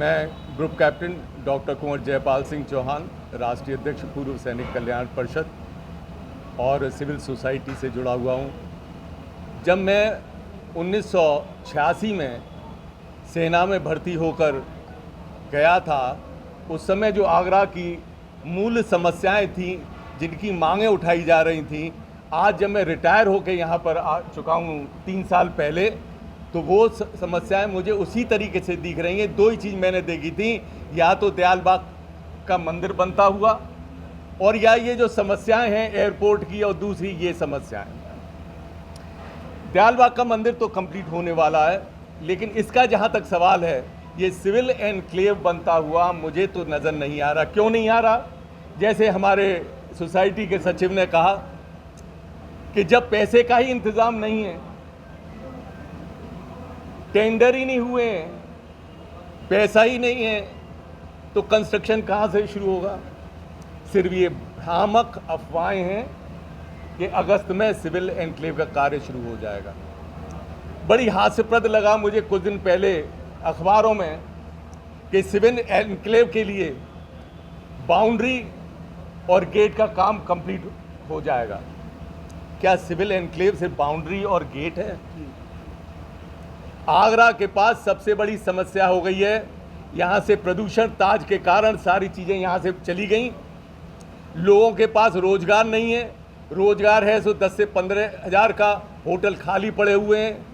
मैं group captain doctor कुंवर जयपाल सिंह चौहान, राष्ट्रीय अध्यक्ष पूर्व सैनिक कल्याण परिषद और सिविल सोसाइटी से जुड़ा हुआ हूँ। जब मैं 1986 में सेना में भर्ती होकर गया था, उस समय जो आगरा की मूल समस्याएं थीं, जिनकी मांगें उठाई जा रही थीं, आज जब मैं रिटायर होकर यहाँ पर आ चुका हूँ 3 साल पहले, तो वो समस्याएं मुझे उसी तरीके से दिख रही हैं। 2 ही चीज़ मैंने देखी थी, या तो दयाल बाग का मंदिर बनता हुआ, और या ये जो समस्याएं हैं एयरपोर्ट की, और दूसरी ये समस्याएं। दयाल बाग का मंदिर तो कंप्लीट होने वाला है, लेकिन इसका जहाँ तक सवाल है, ये सिविल एनक्लेव बनता हुआ मुझे तो नज़र नहीं आ रहा। क्यों नहीं आ रहा? जैसे हमारे सोसाइटी के सचिव ने कहा कि जब पैसे का ही इंतज़ाम नहीं है, टेंडर ही नहीं हुए हैं, पैसा ही नहीं है, तो कंस्ट्रक्शन कहाँ से शुरू होगा? सिर्फ ये भ्रामक अफवाहें हैं कि अगस्त में सिविल एनक्लेव का कार्य शुरू हो जाएगा। बड़ी हास्यप्रद लगा मुझे कुछ दिन पहले अखबारों में कि सिविल एनक्लेव के लिए बाउंड्री और गेट का काम कंप्लीट हो जाएगा। क्या सिविल एनक्लेव सिर्फ बाउंड्री और गेट है? आगरा के पास सबसे बड़ी समस्या हो गई है, यहाँ से प्रदूषण ताज के कारण सारी चीज़ें यहाँ से चली गई। लोगों के पास रोजगार नहीं है, रोजगार है सो 10 से 15 हज़ार का होटल खाली पड़े हुए हैं।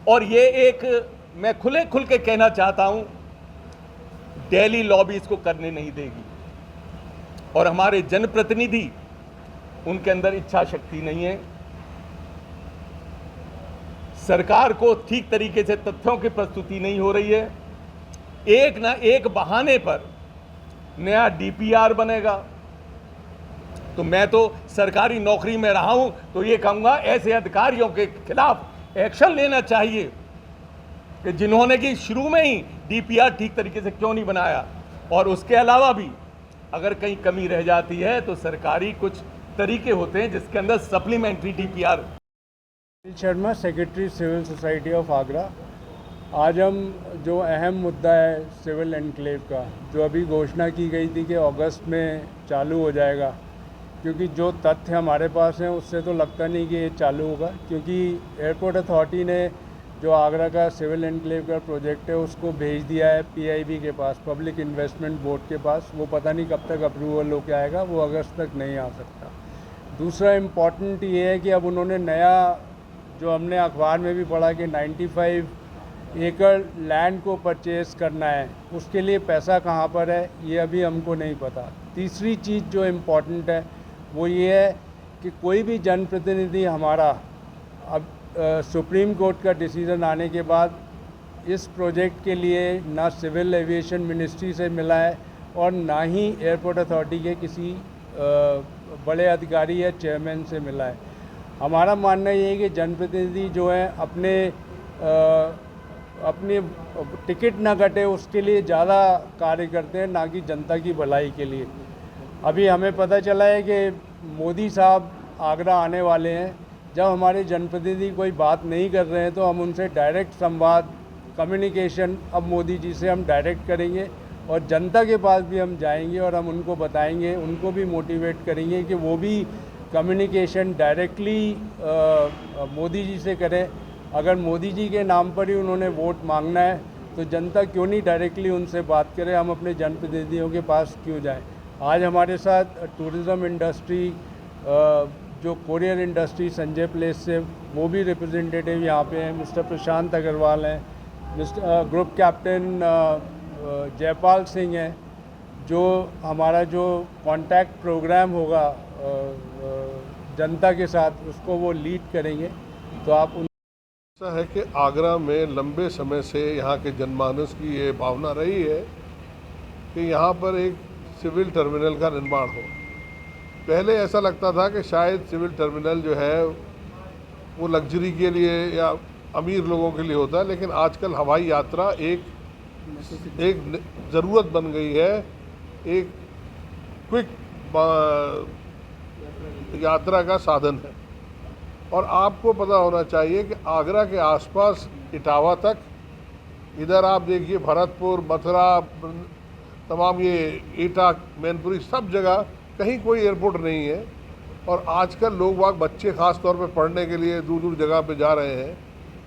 और ये एक, मैं खुल के कहना चाहता हूँ, दिल्ली लॉबी इसको करने नहीं देगी, और हमारे जनप्रतिनिधि, उनके अंदर इच्छा शक्ति नहीं है। सरकार को ठीक तरीके से तथ्यों की प्रस्तुति नहीं हो रही है। एक ना एक बहाने पर नया डीपीआर बनेगा, तो मैं तो सरकारी नौकरी में रहा हूं, तो ये कहूंगा ऐसे अधिकारियों के खिलाफ एक्शन लेना चाहिए कि जिन्होंने कि शुरू में ही डीपीआर ठीक तरीके से क्यों नहीं बनाया। और उसके अलावा भी अगर कहीं कमी रह जाती है तो सरकारी कुछ तरीके होते हैं जिसके अंदर supplementary DPR. Sharma, secretary civil society of Agra. आज हम जो अहम मुद्दा है सिविल एनक्लेव का, जो अभी घोषणा की गई थी कि अगस्त में चालू हो जाएगा, क्योंकि जो तथ्य हमारे पास हैं उससे तो लगता नहीं कि ये चालू होगा, क्योंकि एयरपोर्ट अथॉरिटी ने जो आगरा का सिविल एनक्लेव का प्रोजेक्ट है उसको भेज दिया है पीआईबी के पास, पब्लिक इन्वेस्टमेंट बोर्ड के पास। वो पता नहीं कब तक अप्रूवल होकर आएगा, वो अगस्त तक नहीं आ सकता। दूसरा इम्पॉर्टेंट ये है कि अब उन्होंने नया, जो हमने अखबार में भी पढ़ा कि 95 एकड़ लैंड को परचेज़ करना है, उसके लिए पैसा कहाँ पर है ये अभी हमको नहीं पता। तीसरी चीज़ जो इम्पॉर्टेंट है वो ये है कि कोई भी जनप्रतिनिधि हमारा, अब सुप्रीम कोर्ट का डिसीज़न आने के बाद इस प्रोजेक्ट के लिए ना सिविल एविएशन मिनिस्ट्री से मिला है और ना ही एयरपोर्ट अथॉरिटी के किसी बड़े अधिकारी या चेयरमैन से मिला है। हमारा मानना ये है कि जनप्रतिनिधि जो हैं अपने टिकट ना कटे उसके लिए ज़्यादा कार्य करते हैं, ना कि जनता की भलाई के लिए। अभी हमें पता चला है कि मोदी साहब आगरा आने वाले हैं। जब हमारे जनप्रतिनिधि कोई बात नहीं कर रहे हैं तो हम उनसे डायरेक्ट संवाद, कम्युनिकेशन अब मोदी जी से हम डायरेक्ट करेंगे, और जनता के पास भी हम जाएंगे और हम उनको बताएंगे, उनको भी मोटिवेट करेंगे कि वो भी कम्युनिकेशन डायरेक्टली मोदी जी से करें। अगर मोदी जी के नाम पर ही उन्होंने वोट मांगना है तो जनता क्यों नहीं डायरेक्टली उनसे बात करे, हम अपने जनप्रतिनिधियों के पास क्यों जाएं। आज हमारे साथ टूरिज़्म इंडस्ट्री, जो कोरियर इंडस्ट्री संजय प्लेस से, वो भी रिप्रेजेंटेटिव यहाँ पे हैं। मिस्टर प्रशांत अग्रवाल हैं, mister group captain Jaipal Singh हैं, जो हमारा जो कांटेक्ट प्रोग्राम होगा जनता के साथ, उसको वो लीड करेंगे। तो आप ऐसा है कि आगरा में लंबे समय से यहाँ के जनमानस की ये भावना रही है कि यहाँ पर एक सिविल टर्मिनल का निर्माण हो। पहले ऐसा लगता था कि शायद सिविल टर्मिनल जो है वो लग्जरी के लिए या अमीर लोगों के लिए होता है, लेकिन आजकल हवाई यात्रा एक ज़रूरत बन गई है, एक क्विक यात्रा का साधन है। और आपको पता होना चाहिए कि आगरा के आसपास इटावा तक इधर आप देखिए भरतपुर, मथुरा, तमाम ये एटा, मैनपुरी, सब जगह कहीं कोई एयरपोर्ट नहीं है। और आजकल लोग बाग बच्चे ख़ास तौर पे पढ़ने के लिए दूर दूर जगह पे जा रहे हैं,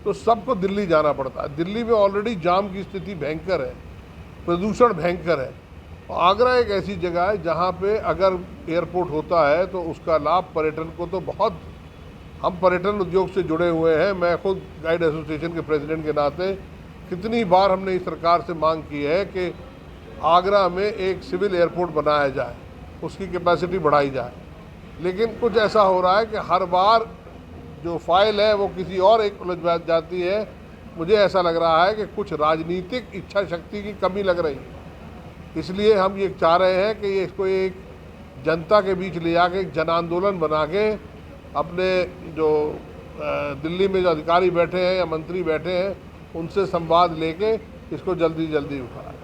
तो सबको दिल्ली जाना पड़ता है। दिल्ली में ऑलरेडी जाम की स्थिति भयंकर है, प्रदूषण भयंकर है। आगरा एक ऐसी जगह है जहाँ पे अगर एयरपोर्ट होता है तो उसका लाभ पर्यटन को तो बहुत, हम पर्यटन उद्योग से जुड़े हुए हैं, मैं खुद गाइड एसोसिएशन के प्रेसिडेंट के नाते कितनी बार हमने इस सरकार से मांग की है कि आगरा में एक सिविल एयरपोर्ट बनाया जाए, उसकी कैपेसिटी बढ़ाई जाए। लेकिन कुछ ऐसा हो रहा है कि हर बार जो फाइल है वो किसी और एक उलझ जाती है। मुझे ऐसा लग रहा है कि कुछ राजनीतिक इच्छा शक्ति की कमी लग रही है। इसलिए हम ये चाह रहे हैं कि ये इसको एक जनता के बीच ले जाके एक जन आंदोलन बना के अपने जो दिल्ली में जो अधिकारी बैठे हैं या मंत्री बैठे हैं उनसे संवाद लेके इसको जल्दी जल्दी उठाएं।